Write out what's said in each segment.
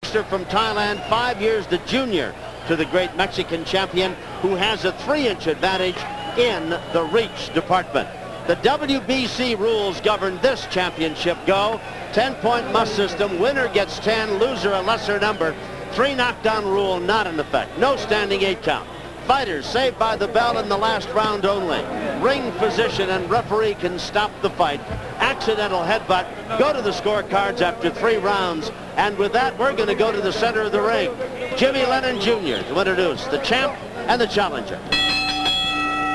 from Thailand, 5 years the junior to the great Mexican champion, who has a 3-inch advantage in the reach department. The WBC rules govern this championship go. 10-point must system. Winner gets 10, loser a lesser number. 3 knockdown rule not in effect. No standing 8 count. Fighters saved by the bell in the last round only. Ring physician and referee can stop the fight. Accidental headbutt, go to the scorecards after 3 rounds. And with that, we're going to go to the center of the ring. Jimmy Lennon Jr. to introduce the champ and the challenger.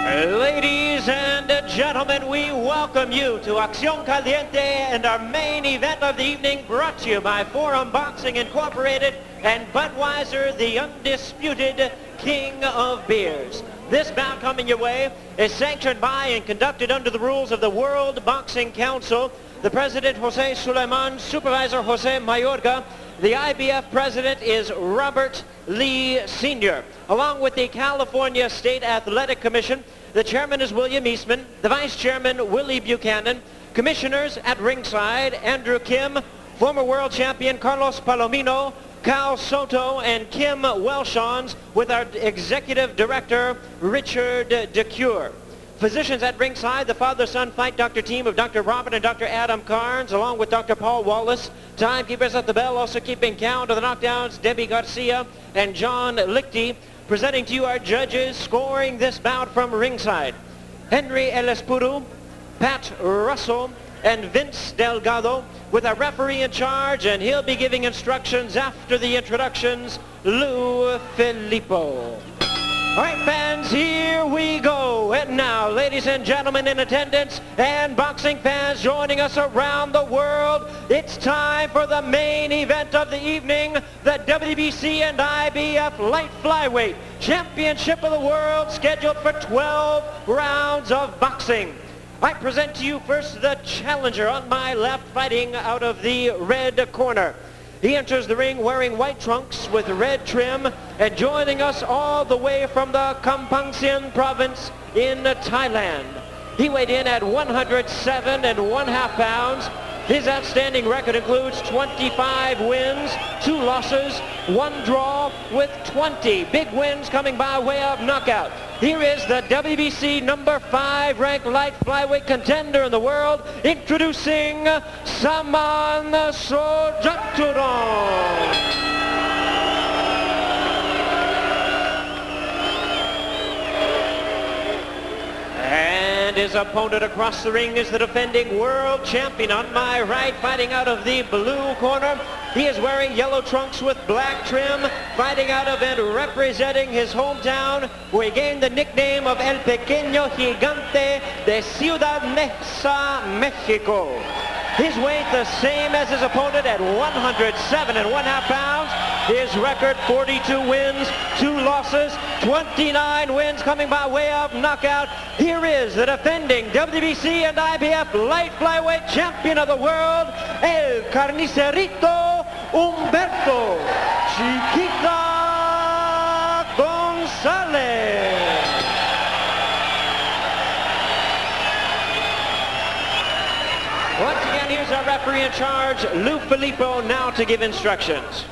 Ladies and gentlemen, we welcome you to Acción Caliente and our main event of the evening, brought to you by Forum Boxing Incorporated and Budweiser, the undisputed king of beers. This bout coming your way is sanctioned by and conducted under the rules of the World Boxing Council. The president, Jose Suleiman, supervisor, Jose Mayorga. The IBF president is Robert Lee Sr. Along with the California State Athletic Commission, the chairman is William Eastman, the vice chairman, Willie Buchanan. Commissioners at ringside, Andrew Kim, former world champion Carlos Palomino, Cal Soto, and Kim Welshons, with our executive director, Richard DeCure. Physicians at ringside, the father-son fight doctor team of Dr. Robert and Dr. Adam Carnes, along with Dr. Paul Wallace. Timekeepers at the bell, also keeping count of the knockdowns, Debbie Garcia and John Lichty. Presenting to you our judges, scoring this bout from ringside: Henry El Espuru, Pat Russell, and Vince Delgado, with a referee in charge, and he'll be giving instructions after the introductions, Lou Filippo. All right, fans, here we go. And now, ladies and gentlemen in attendance and boxing fans joining us around the world, it's time for the main event of the evening, the WBC and IBF Light Flyweight Championship of the World, scheduled for 12 rounds of boxing. I present to you first the challenger on my left, fighting out of the red corner. He enters the ring wearing white trunks with red trim, and joining us all the way from the Kampangsian province in Thailand. He weighed in at 107.5 pounds. His outstanding record includes 25 wins, 2 losses, 1 draw, with 20 big wins coming by way of knockout. Here is the WBC number 5 ranked light flyweight contender in the world, introducing Samarn Sorjaturong. And his opponent across the ring is the defending world champion on my right, fighting out of the blue corner. He is wearing yellow trunks with black trim, fighting out of and representing his hometown, where he gained the nickname of El Pequeño Gigante de Ciudad Neza, Mexico. His weight the same as his opponent at 107.5 pounds. His record, 42 wins, 2 losses, 29 wins coming by way of knockout. Here is the defending WBC and IBF light flyweight champion of the world, El Carnicerito Humberto Chiquita Gonzalez. Once again, here's our referee in charge, Lou Filippo, now to give instructions.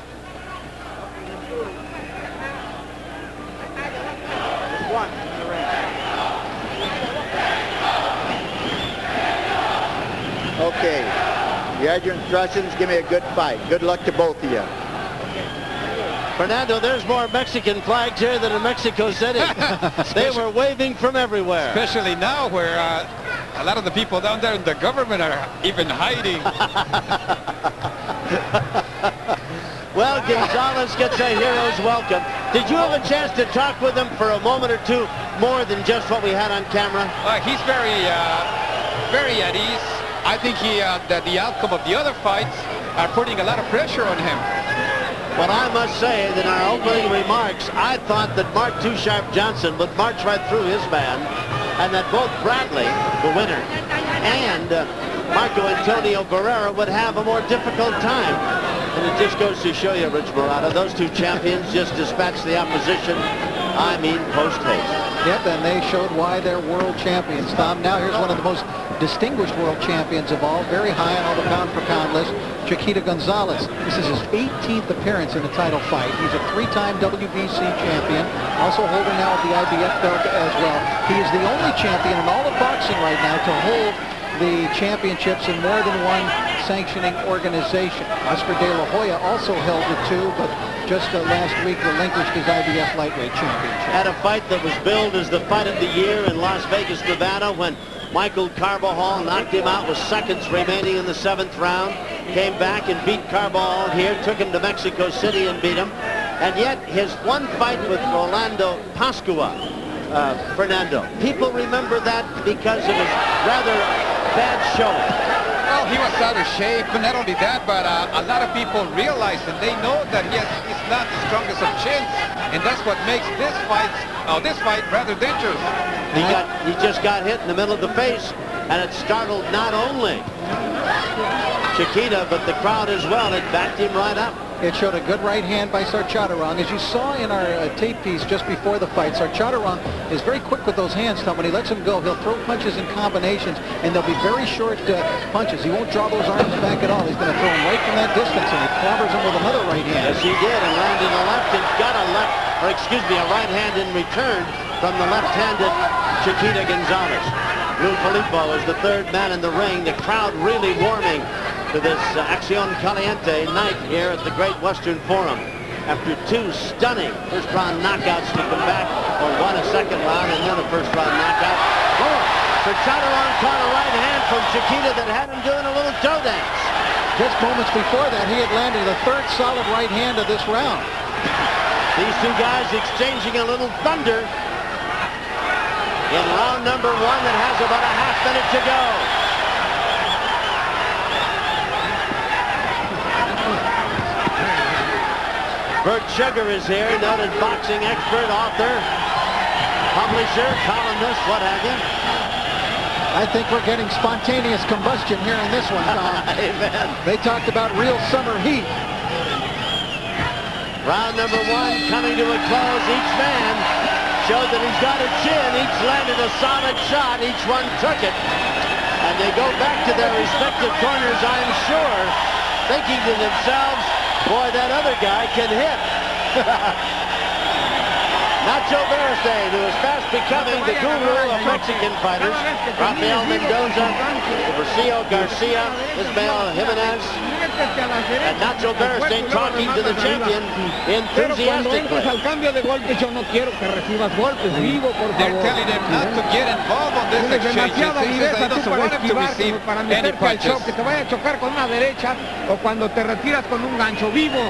Okay, you had your instructions. Give me a good fight. Good luck to both of you. Fernando, there's more Mexican flags here than in Mexico City. They were waving from everywhere. Especially now, where a lot of the people down there in the government are even hiding. Well, Gonzalez gets a hero's welcome. Did you have a chance to talk with him for a moment or two more than just what we had on camera? He's very at ease. I think that the outcome of the other fights are putting a lot of pressure on him. Well, I must say that in our opening remarks, I thought that Mark Too Sharp Johnson would march right through his man, and that both Bradley, the winner, and Marco Antonio Barrera would have a more difficult time. And it just goes to show you, Rich Murata, those two champions just dispatched the opposition, I mean, post-haste. Yep, and they showed why they're world champions, Tom. Now here's one of the most distinguished world champions of all, very high on all the pound-for-pound list. Chiquita Gonzalez. This is his 18th appearance in a title fight. He's a 3-time WBC champion, also holder now of the IBF belt as well. He is the only champion in all of boxing right now to hold the championships in more than one sanctioning organization. Oscar De La Hoya also held it too, but just last week relinquished his IBF lightweight championship. Had a fight that was billed as the fight of the year in Las Vegas, Nevada, when Michael Carbajal knocked him out with seconds remaining in the 7th round. Came back and beat Carbajal here, took him to Mexico City and beat him. And yet his one fight with Rolando Pascua, Fernando, people remember that because of his rather bad showing. Well, he was out of shape, but not only that, but a lot of people realize and they know that he's not the strongest of chins, and that's what makes this fight rather dangerous. He just got hit in the middle of the face, and it startled not only Chiquita, but the crowd as well. It backed him right up. It showed a good right hand by Sorjaturong. As you saw in our tape piece just before the fight, Sorjaturong is very quick with those hands, Tom. When he lets them go, he'll throw punches in combinations, and they'll be very short punches. He won't draw those arms back at all. He's going to throw them right from that distance, and he clobbers him with another right hand. Yes, he did, and landed a left and got a right hand in return from the left-handed Chiquita Gonzalez. Lou Filippo is the third man in the ring. The crowd really warming to this Acción Caliente night here at the Great Western Forum. After 2 stunning first-round knockouts to come back, or 1 a second round and then a first-round knockout. Sorjaturong caught a right hand from Chiquita that had him doing a little toe dance. Just moments before that, he had landed the 3rd solid right hand of this round. These two guys exchanging a little thunder in round number 1 that has about a half minute to go. Bert Sugar is here, noted boxing expert, author, publisher, columnist, what have you. I think we're getting spontaneous combustion here in this one, Tom. Amen. They talked about real summer heat. Round number 1 coming to a close. Each man showed that he's got a chin. Each landed a solid shot. Each one took it. And they go back to their respective corners, I'm sure, thinking to themselves, boy, that other guy can hit. Nacho Beristain, who is fast becoming the guru of Mexican fighters. Rafael Mendoza, Rocio Garcia, Ismael Jimenez, and Nacho Beristain talking to the champion enthusiastically. They're telling him not to get involved on this exchange. He doesn't want him to receive any punches. All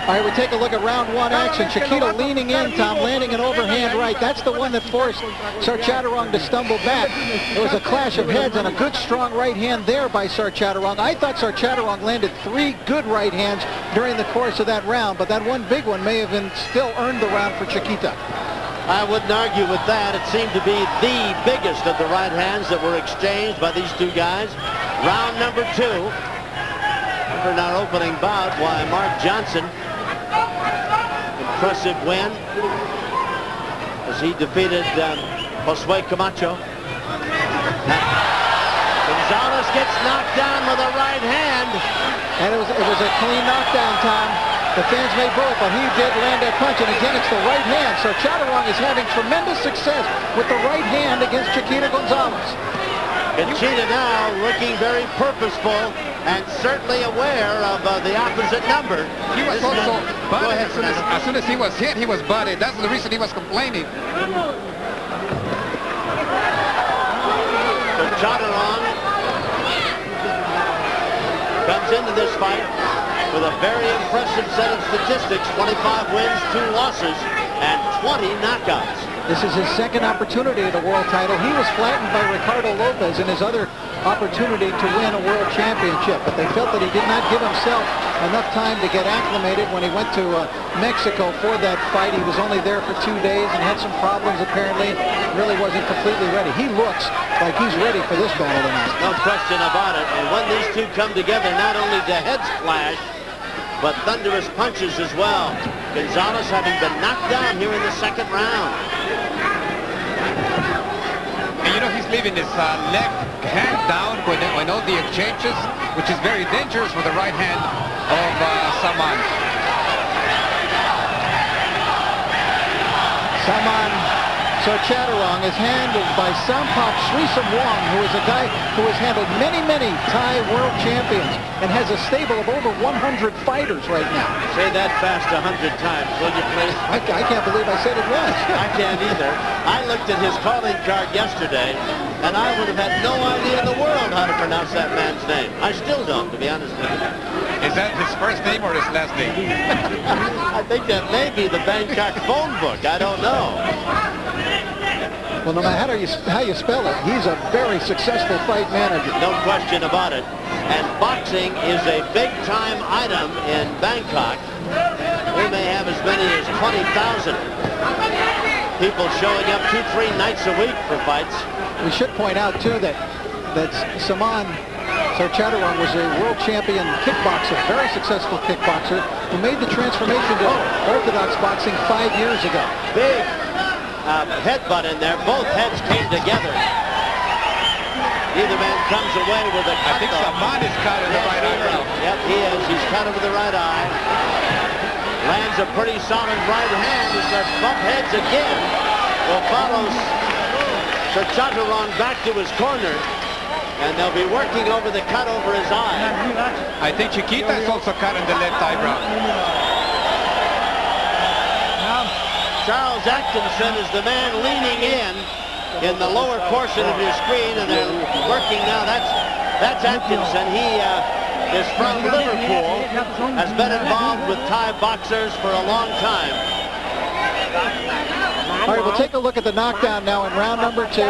right, we take a look at round 1 action. Chiquita leaning in, Tom, landing an overhand right. That's the one that forced Sorjaturong to stumble back. It was a clash of heads and a good strong right hand there by Sorjaturong. I thought Sorjaturong landed 3 good right hands during the course of that round, but that one big one may have still earned the round for Chiquita. I wouldn't argue with that. It seemed to be the biggest of the right hands that were exchanged by these two guys. Round number 2. Remember in our opening bout, why Mark Johnson, impressive win as he defeated Josue Camacho. Gonzalez gets knocked down with a right hand. And it was a clean knockdown, Tom. The fans may boo it, but he did land that punch, and again, it's the right hand. So Sorjaturong is having tremendous success with the right hand against Chiquita Gonzalez. Chiquita now looking very purposeful and certainly aware of the opposite number. He was also butted. As soon as he was hit, he was butted. That's the reason he was complaining. Sorjaturong comes into this fight with a very impressive set of statistics: 25 wins, 2 losses, and 20 knockouts. This is his 2nd opportunity at a world title. He was flattened by Ricardo Lopez in his other opportunity to win a world championship, but they felt that he did not give himself enough time to get acclimated when he went to Mexico for that fight. He was only there for 2 days and had some problems apparently. Really wasn't completely ready. He looks like he's ready for this battle tonight. No question about it. And when these two come together, not only do heads clash, but thunderous punches as well. Gonzalez having been knocked down here in the 2nd round. And you know, he's leaving his left hand down when all the exchanges. which is very dangerous for the right hand of Samarn. Samarn Sorjaturong is handled by Sampak Srisamwong, who is a guy who has handled many, many Thai world champions and has a stable of over 100 fighters right now. Say that fast 100 times, will you please? I can't believe I said it once. I can't either. I looked at his calling card yesterday, and I would have had no idea in the world how to pronounce that man's name. I still don't, to be honest with you. Is that his first name or his last name? I think that may be the Bangkok phone book. I don't know. Well, no matter how you spell it, he's a very successful fight manager. No question about it. And boxing is a big-time item in Bangkok. We may have as many as 20,000 people showing up 2-3 nights a week for fights. We should point out, too, that Samarn Sorjaturong was a world champion kickboxer, very successful kickboxer, who made the transformation to orthodox boxing 5 years ago. Big headbutt in there. Both heads came together. Either man comes away with a cut. I think Samarn is cut in the right eye. Yep, he is. He's cut over the right eye. Lands a pretty solid right hand. He starts bump heads again. Well, follows Sorjaturong back to his corner. And they'll be working over the cut over his eye. I think Chiquita is also cut in the left eyebrow. Charles Atkinson is the man leaning in the lower portion of your screen, and they're working now. That's Atkinson. He is from Liverpool, has been involved with Thai boxers for a long time. All right, we'll take a look at the knockdown now in round number 2.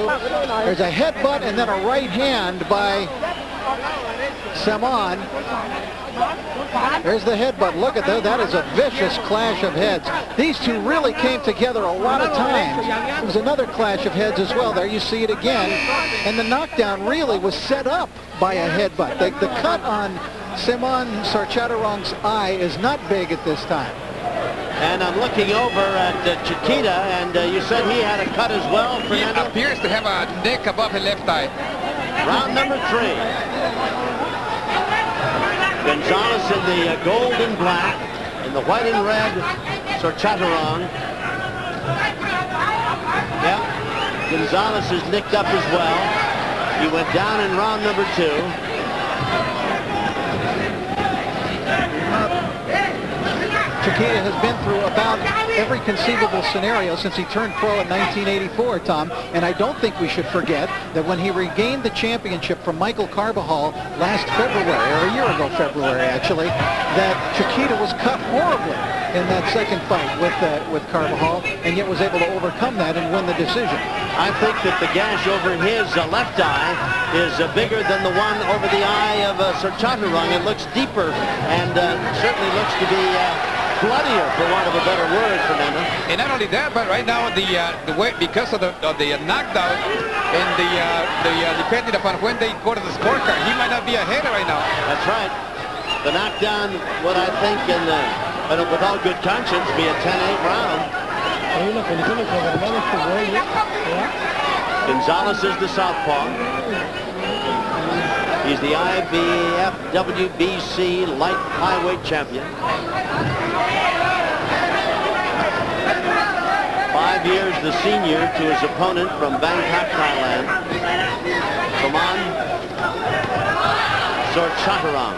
There's a headbutt and then a right hand by Samarn. There's the headbutt. Look at that. That is a vicious clash of heads. These two really came together a lot of times. There was another clash of heads as well. There you see it again. And the knockdown really was set up by a headbutt. The cut on Samarn Sorjaturong's eye is not big at this time. And I'm looking over at Chiquita, and you said he had a cut as well, Fernando? He appears to have a nick above his left eye. Round number 3. Gonzalez in the gold and black, in the white and red, Sorjaturong. Yeah, Gonzalez is nicked up as well. He went down in round number 2. Chiquita has been through about every conceivable scenario since he turned pro in 1984, Tom. And I don't think we should forget that when he regained the championship from Michael Carbajal last February, or a year ago February actually, that Chiquita was cut horribly in that second fight with Carbajal, and yet was able to overcome that and win the decision. I think that the gash over his left eye is bigger than the one over the eye of Sorjaturong. It looks deeper and certainly looks to be bloodier, for want of a better word, Fernando. And not only that, but right now the way, because of the knockdown and depending upon when they go to the scorecard, he might not be ahead right now. That's right. The knockdown would, I think, with all good conscience, be a 10-8 round. Gonzalez is the southpaw. He's the IBF WBC light highweight champion. 5 years the senior to his opponent from Bangkok, Thailand, Samarn Sorjaturong.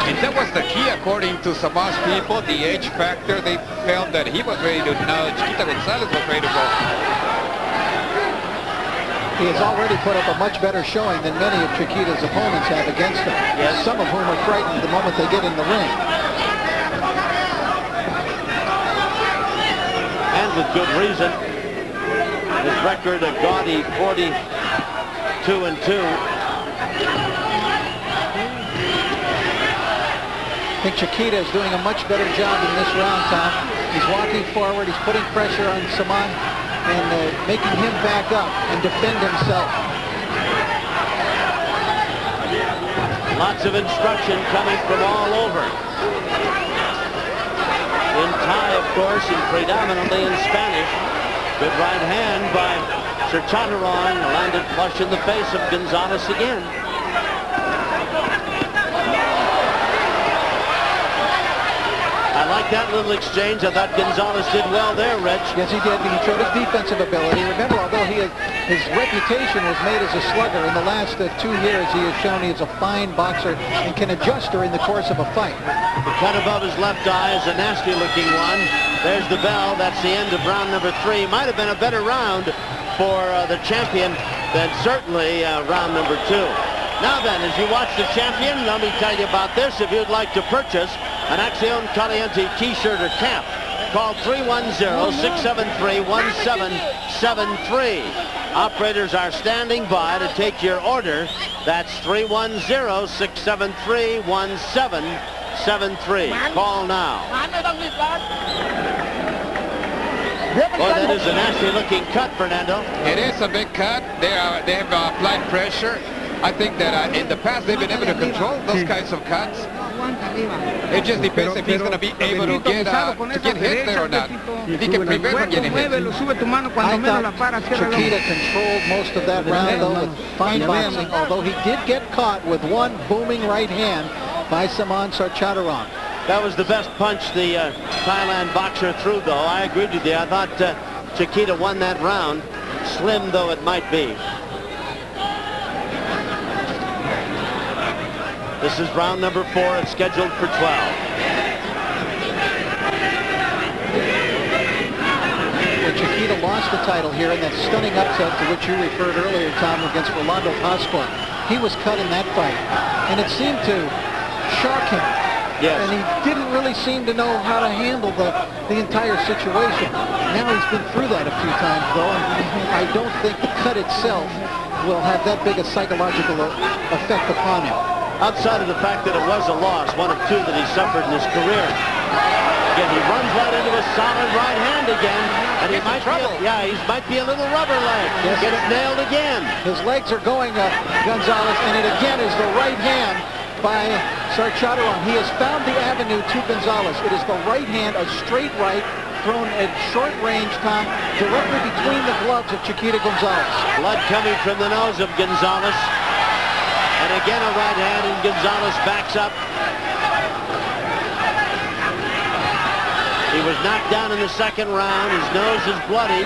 And that was the key, according to Samarn's people, the age factor. They felt that he was ready to, now Chiquita Gonzalez was ready to go. He has already put up a much better showing than many of Chiquita's opponents have against him. Yes. Some of whom are frightened the moment they get in the ring. And with good reason. His record a gaudy 42-2. I think Chiquita is doing a much better job in this round, Tom. He's walking forward, he's putting pressure on Samarn and making him back up and defend himself. Lots of instruction coming from all over. In Thai, of course, and predominantly in Spanish. Good right hand by Sorjaturong, landed flush in the face of Gonzalez again. I like that little exchange. I thought Gonzalez did well there, Rich. Yes, he did. He showed his defensive ability. Remember, although his reputation was made as a slugger, in the last 2 years he has shown he is a fine boxer and can adjust during the course of a fight. The cut above his left eye is a nasty-looking one. There's the bell. That's the end of round number 3. Might have been a better round for the champion than certainly round number 2. Now then, as you watch the champion, let me tell you about this. If you'd like to purchase an Acción Caliente t-shirt or cap, call 310-673-1773. Operators are standing by to take your order. That's 310-673-1773. Call now. Boy, that is a nasty-looking cut, Fernando. It is a big cut. They have applied pressure. I think that in the past they've been able to control those kinds of cuts. It just depends if he's going to be able to get hit there or not. If he can prevent from getting hit. I thought Chiquita controlled most of that round, though, with fine boxing, although he did get caught with one booming right hand by Samarn Sorjaturong. That was the best punch the Thailand boxer threw, though. I agreed with you. I thought Chiquita won that round, slim though it might be. This is round number 4. It's scheduled for 12. Well, Chiquita lost the title here in that stunning upset to which you referred earlier, Tom, against Rolando Pasqua. He was cut in that fight, and it seemed to shock him. Yes. And he didn't really seem to know how to handle the entire situation. Now he's been through that a few times, though, and I don't think the cut itself will have that big a psychological effect upon him. Outside of the fact that it was a loss, one of 2 that he suffered in his career. Again, he runs right into a solid right hand again, and he might be a little rubber leg. Yes. Gets nailed again. His legs are going up, Gonzalez, and it again is the right hand by Sorjaturong. He has found the avenue to Gonzalez. It is the right hand, a straight right, thrown at short range, Tom, directly between the gloves of Chiquita Gonzalez. Blood coming from the nose of Gonzalez. And again a right hand, and Gonzalez backs up. He was knocked down in the second round. His nose is bloodied.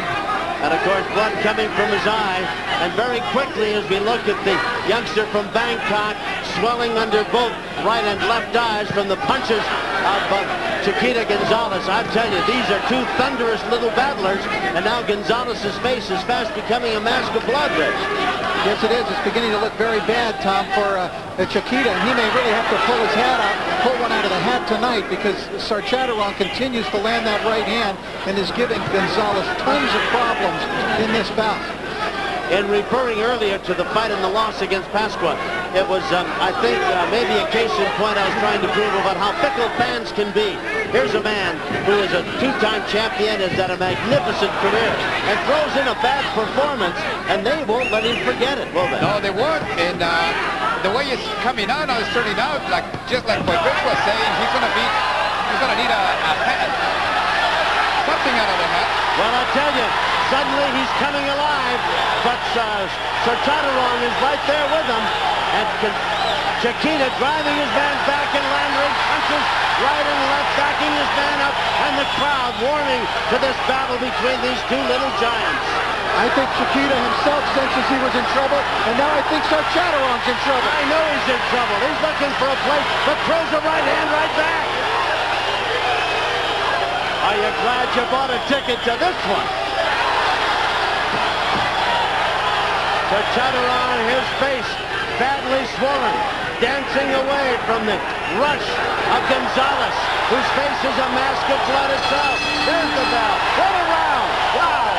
And of course, blood coming from his eye. And very quickly, as we look at the youngster from Bangkok, swelling under both right and left eyes from the punches of Chiquita Gonzalez. I tell you, these are 2 thunderous little battlers. And now Gonzalez's face is fast becoming a mask of blood, Rich. Yes, it is. It's beginning to look very bad, Tom, for Chiquita. And he may really have to pull his hat out, pull one out of the hat tonight, because Sorjaturong continues to land that right hand and is giving Gonzalez tons of problems in this bout. In referring earlier to the fight and the loss against Pasqua, it was, I think, maybe a case in point I was trying to prove about how fickle fans can be. Here's a man who is a 2-time champion, has had a magnificent career, and throws in a bad performance, and they won't let him forget it, will they? No, they won't. And the way it's coming out, it's turning out like just like what Rich was saying. He's going to need a hat, something out of the hat. Well, I tell you, suddenly he's coming alive, but Sorjaturong is right there with him, and Chiquita driving his man back and landing punches right and left, backing his man up, and the crowd warming to this battle between these 2 little giants. I think Chiquita himself senses he was in trouble, and now I think Sorjaturong's in trouble. I know he's in trouble. He's looking for a place, but throws a right hand right back. Are you glad you bought a ticket to this one? Sorjaturong, his face badly swollen, dancing away from the rush of Gonzalez, whose face is a mask of blood itself. There's the bell. What a round! Wow!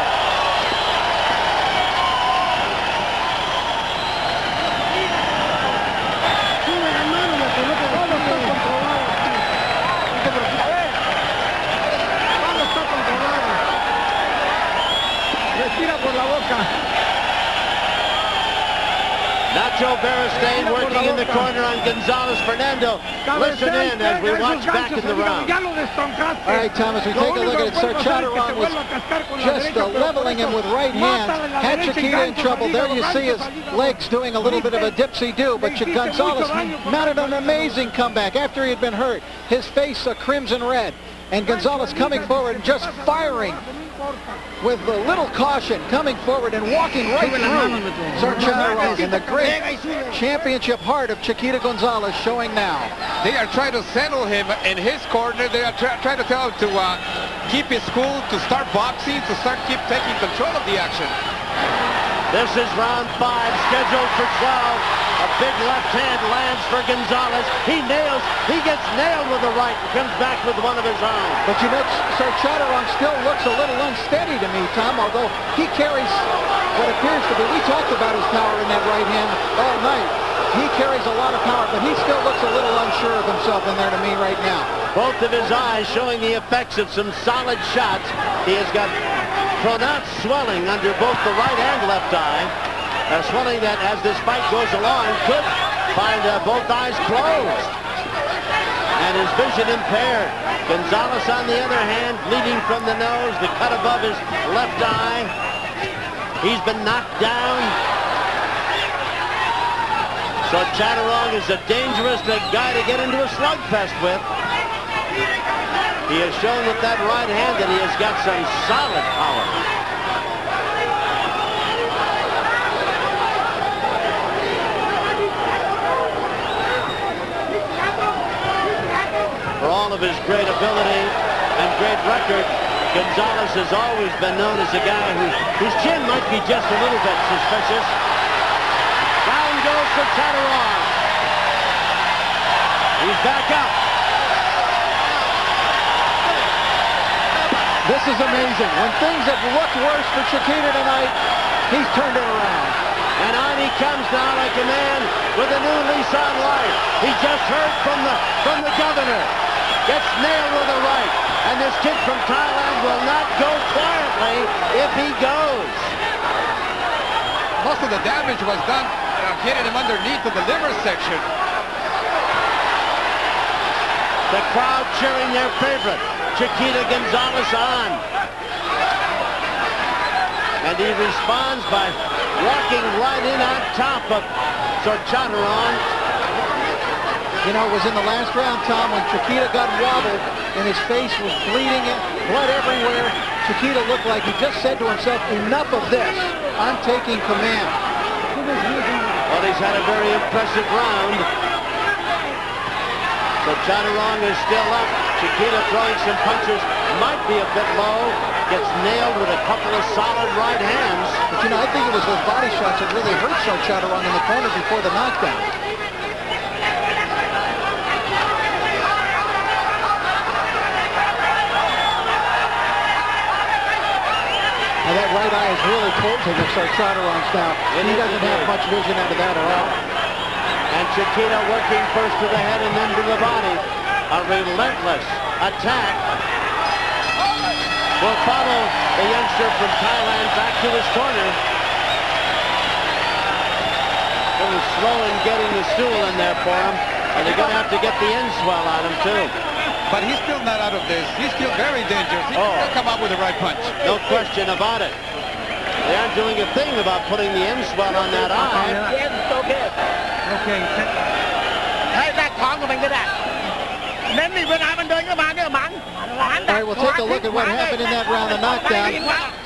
Not Nacho Beristain working in the corner on Gonzalez. Fernando, listen in as we watch back in the round. All right, Thomas, we take a look at it. Sorjaturong was just leveling him with right hands. Had Chiquita in trouble. There you see his legs doing a little bit of a dipsy-do, but Gonzalez mounted an amazing comeback after he had been hurt. His face a crimson red, and Gonzalez coming forward and just firing with a little caution, coming forward and walking right through Sorjaturong in the great championship heart of Chiquita Gonzalez showing now. They are trying to settle him in his corner. They are trying to tell him to keep his cool, to start boxing, to keep taking control of the action. This is round 5, scheduled for 12. A big left hand lands for Gonzalez. He gets nailed with the right and comes back with one of his own. But you know, Sorjaturong still looks a little unsteady to me, Tom, although he carries what appears to be, we talked about his power in that right hand all night. He carries a lot of power, but he still looks a little unsure of himself in there to me right now. Both of his eyes showing the effects of some solid shots. He has got pronounced swelling under both the right and left eye. Swelling that, as this fight goes along, could find both eyes closed and his vision impaired. Gonzalez, on the other hand, bleeding from the nose, the cut above his left eye. He's been knocked down. Sorjaturong is a dangerous guy to get into a slugfest with. He has shown with that right hand that he has got some solid power. For all of his great ability and great record, Gonzalez has always been known as a guy whose chin might be just a little bit suspicious. Down goes Sorjaturong. He's back up. This is amazing. When things have looked worse for Chiquita tonight, he's turned it around. And on he comes now like a man with a new lease on life. He just heard from the governor. Gets nailed with a right. And this kid from Thailand will not go quietly if he goes. Most of the damage was done hitting him underneath of the liver section. The crowd cheering their favorite, Chiquita Gonzalez, on. And he responds by walking right in on top of Sorjaturong. You know, it was in the last round, Tom, when Chiquita got wobbled and his face was bleeding, blood everywhere. Chiquita looked like he just said to himself, enough of this. I'm taking command. Well, he's had a very impressive round. Sorjaturong is still up. Chiquita throwing some punches, might be a bit low. Gets nailed with a couple of solid right hands. But, you know, I think it was those body shots that really hurt Sorjaturong in the corner before the knockdown. And that right eye is really closing of Sorjaturong's now. He doesn't have much vision out of that at all. And Chiquita working first to the head and then to the body. A relentless attack will follow the youngster from Thailand back to his corner. A little slow in getting the stool in there for him. And they're going to have to get the end swell on him, too. But he's still not out of this. He's still very dangerous. He can still come out with the right punch. No question about it. They aren't doing a thing about putting the end swell on that eye. Okay. All right, we'll take a look at what happened in that round, the knockdown.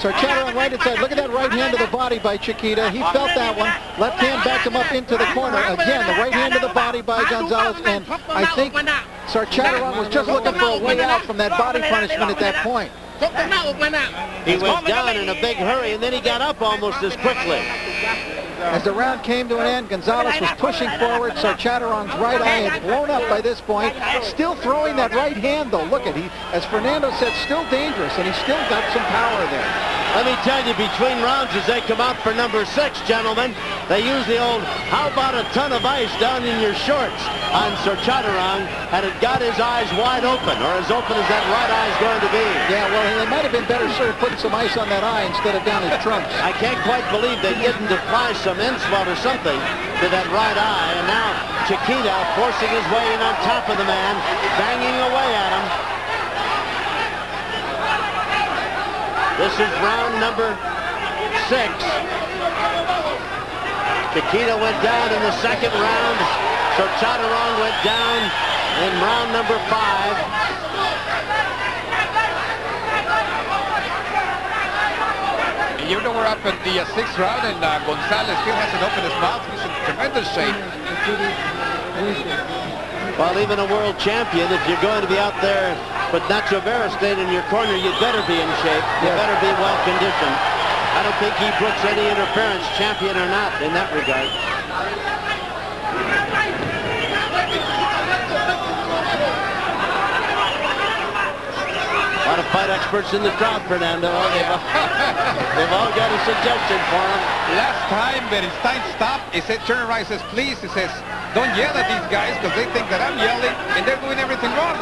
Sorjaturong right inside. Look at that right hand to the body by Chiquita. He felt that one. Left hand backed him up into the corner. Again, the right hand to the body by Gonzalez. And I think Sorjaturong was just looking for a way out from that body punishment at that point. He was down in a big hurry, and then he got up almost as quickly. As the round came to an end, Gonzalez was pushing forward. Sorjaturong's right eye had blown up by this point. Still throwing that right hand, though. Look at, as Fernando said, still dangerous, and he's still got some power there. Let me tell you, between rounds as they come out for number 6, gentlemen, they use the old, how about a ton of ice down in your shorts on Sorjaturong, and it got his eyes wide open, or as open as that right eye is going to be. Yeah, well, they might have been better served putting some ice on that eye instead of down his trunks. I can't quite believe they didn't apply some insult or something to that right eye, and now Chiquita forcing his way in on top of the man, banging away at him. This is round number 6. Chiquita went down in the second round. Sorjaturong went down in round number 5. And you know we're up in the 6th round, and Gonzalez still hasn't opened his mouth. He's in tremendous shape. Well, even a world champion, if you're going to be out there with Nacho Vera staying in your corner, you'd better be in shape. You better be well conditioned. I don't think he brooks any interference, champion or not, in that regard. A lot of fight experts in the crowd, Fernando. They've all got a suggestion for him. Last time Berenstein stopped, he said, turn around, he says, please, he says, don't yell at these guys because they think that I'm yelling and they're doing everything wrong.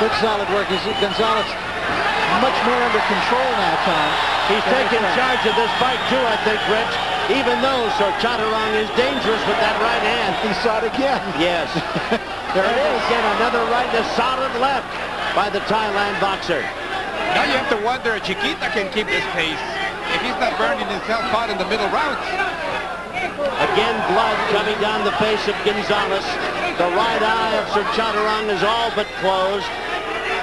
Good solid work. Gonzalez much more under control now, Tom. He's taking charge of this fight too, I think, Rich. Even though Sorjaturong is dangerous with that right hand. He saw it again. Yes. There it is. Again, another right and a solid left by the Thailand boxer. Now you have to wonder if Chiquita can keep this pace if he's not burning himself out in the middle rounds. Again, blood coming down the face of Gonzalez. The right eye of Sorjaturong is all but closed.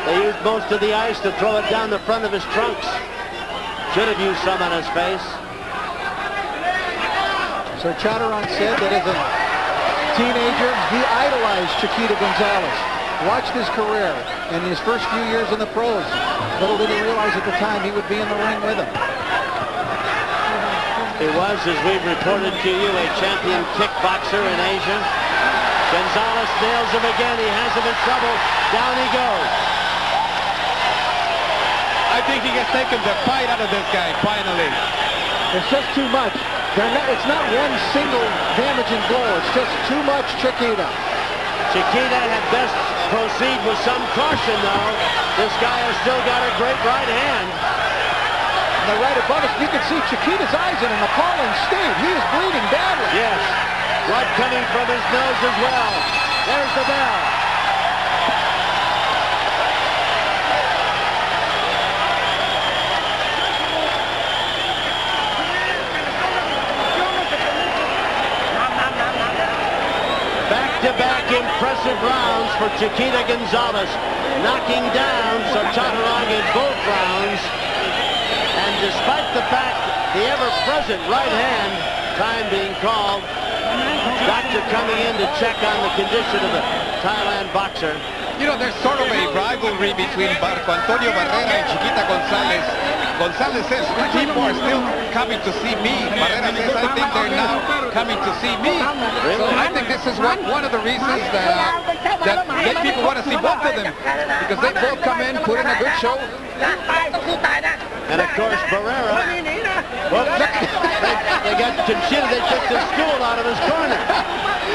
They used most of the ice to throw it down the front of his trunks. Should have used some on his face. Sorjaturong said that as a teenager, he idolized Chiquita Gonzalez. Watched his career and his first few years in the pros. Little did he realize at the time he would be in the ring with him. He was, as we've reported to you, a champion kickboxer in Asia. Gonzalez nails him again. He has him in trouble. Down he goes. I think he has taken the fight out of this guy, finally. It's just too much. It's not one single damaging blow. It's just too much Chiquita. Chiquita had best proceed with some caution, though. This guy has still got a great right hand. And the right above us, you can see Chiquita's eyes in an appalling state. He is bleeding badly. Yes. Blood coming from his nose as well. There's the bell. Back-to-back impressive rounds for Chiquita Gonzalez, knocking down Sorjaturong in both rounds. And despite the fact the ever-present right hand, time being called, doctor coming in to check on the condition of the Thailand boxer. You know, there's sort of a rivalry between Marco Antonio Barrera and Chiquita Gonzalez. Gonzalez says, people are still coming to see me. Barrera says, I think they're now coming to see me. Really? So I think this is one of the reasons that people want to see both of them. Because they both come in, put in a good show. And of course, Barrera, well, they got Conchita, they took the stool out of his corner.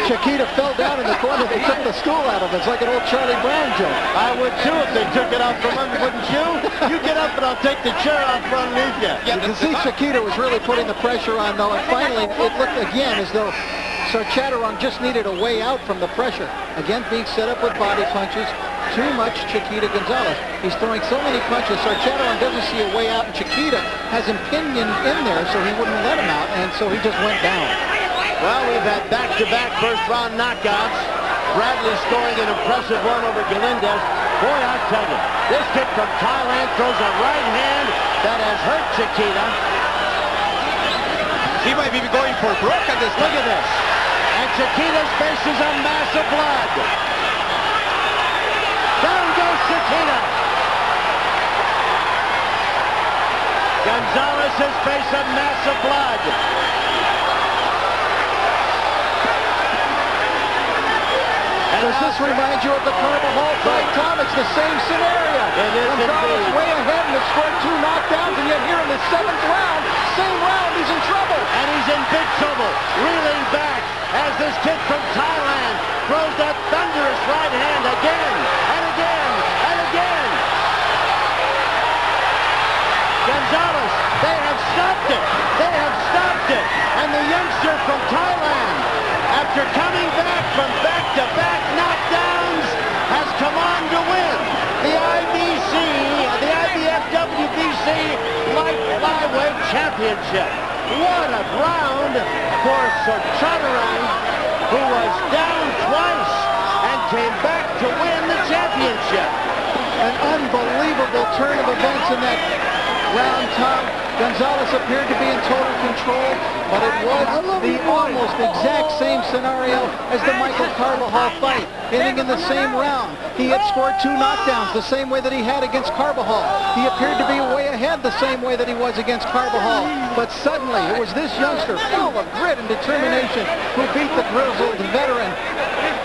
Chiquita fell down in the corner. They took the stool out of it. It's like an old Charlie Brown joke. I would too if they took it out from under, wouldn't you? You get up and I'll take the chair out from underneath you. You can see Chiquita was really putting the pressure on, though, and finally it looked again as though Sorjaturong just needed a way out from the pressure. Again, being set up with body punches. Too much Chiquita Gonzalez. He's throwing so many punches. Sorjaturong doesn't see a way out, and Chiquita has him pinioned in there so he wouldn't let him out, and so he just went down. Well, we've had back-to-back first-round knockouts. Bradley scoring an impressive one over Galindez. Boy, I tell you, this kid from Thailand throws a right hand that has hurt Chiquita. He might be going for broke at this time. Look at this. And Chiquita's face is a mass of blood. Down goes Chiquita. Gonzalez has faced a mass of blood. And Does this remind you of the Carvajal fight, Tom? It's the same scenario. It is Gonzalez indeed. way ahead and has scored 2 knockdowns, and yet here in the 7th round, same round, he's in trouble. And he's in big trouble, reeling back as this kid from Thailand throws that thunderous right hand again and again and again. Gonzalez, they have stopped it. They have stopped it. And the youngster from Thailand, after coming back from back-to-back knockdowns, has come on to win the IBF WBC Light Flyweight Championship. What a round for Sorjaturong, who was down twice and came back to win the championship. An unbelievable turn of events in that round, Tom. Gonzalez appeared to be in total control, but it was the almost exact same scenario as the Michael Carvajal fight, ending in the same round. He had scored 2 knockdowns the same way that he had against Carvajal. He appeared to be way ahead the same way that he was against Carvajal. But suddenly, it was this youngster full of grit and determination who beat the grizzled veteran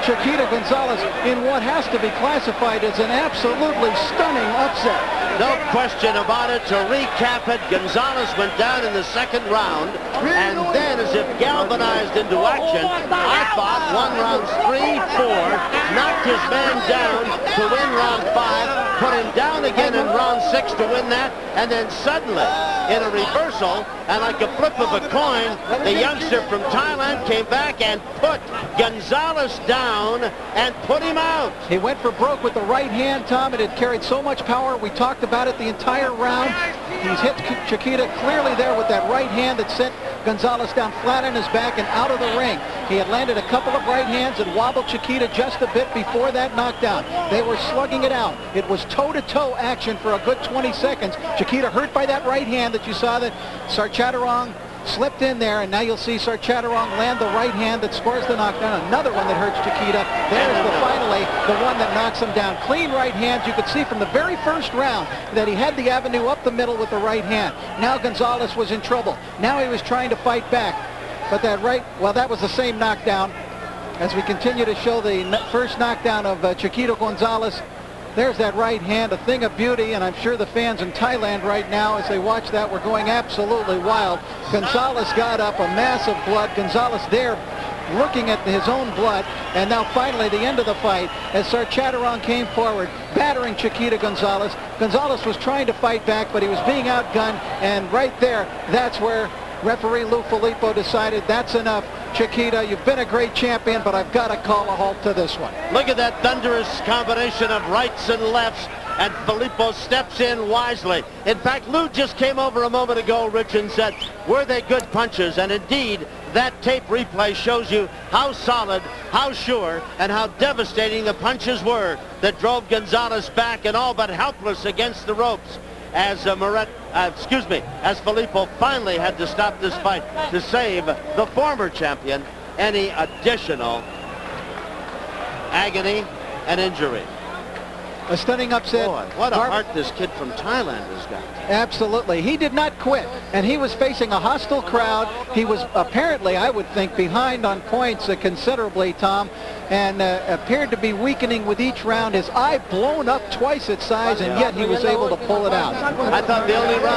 Chiquita Gonzalez in what has to be classified as an absolutely stunning upset. No question about it. To recap it, Gonzalez went down in the 2nd round, and then as if galvanized into action, I thought won rounds 3, 4, knocked his man down to win round 5, put him down again in round 6 to win that, and then suddenly, in a reversal, and like a flip of a coin, the youngster from Thailand came back and put Gonzalez down and put him out. He went for broke with the right hand, Tom. It had carried so much power. We talked about it the entire round. He's hit Chiquita clearly there with that right hand that sent Gonzalez down flat on his back and out of the ring. He had landed a couple of right hands and wobbled Chiquita just a bit before that knockdown. They were slugging it out. It was toe-to-toe action for a good 20 seconds. Chiquita hurt by that right hand that you saw that Sorjaturong slipped in there, and now you'll see Sorjaturong land the right hand that scores the knockdown. Another one that hurts Chiquita. There's finally the one that knocks him down. Clean right hands. You could see from the very first round that he had the avenue up the middle with the right hand. Now Gonzalez was in trouble. Now he was trying to fight back. But that that was the same knockdown. As we continue to show the first knockdown of Chiquita Gonzalez, there's that right hand, a thing of beauty, and I'm sure the fans in Thailand right now, as they watch that, were going absolutely wild. Gonzalez got up, a mass of blood. Gonzalez there looking at his own blood, and now finally the end of the fight as Sorjaturong came forward, battering Chiquita Gonzalez. Gonzalez was trying to fight back, but he was being outgunned, and right there, that's where referee Lou Filippo decided that's enough. Chiquita, you've been a great champion, but I've got to call a halt to this one. Look at that thunderous combination of rights and lefts, and Filippo steps in wisely. In fact, Lou just came over a moment ago, Rich, and said, were they good punches? And indeed, that tape replay shows you how solid, how sure, and how devastating the punches were that drove Gonzalez back and all but helpless against the ropes. As as Filippo finally had to stop this fight to save the former champion any additional agony and injury. A stunning upset. Boy, what a heart this kid from Thailand has got. Absolutely. He did not quit, and he was facing a hostile crowd. He was apparently, I would think, behind on points considerably, Tom, and appeared to be weakening with each round. His eye blown up twice its size, and yet he was able to pull it out. I thought the only round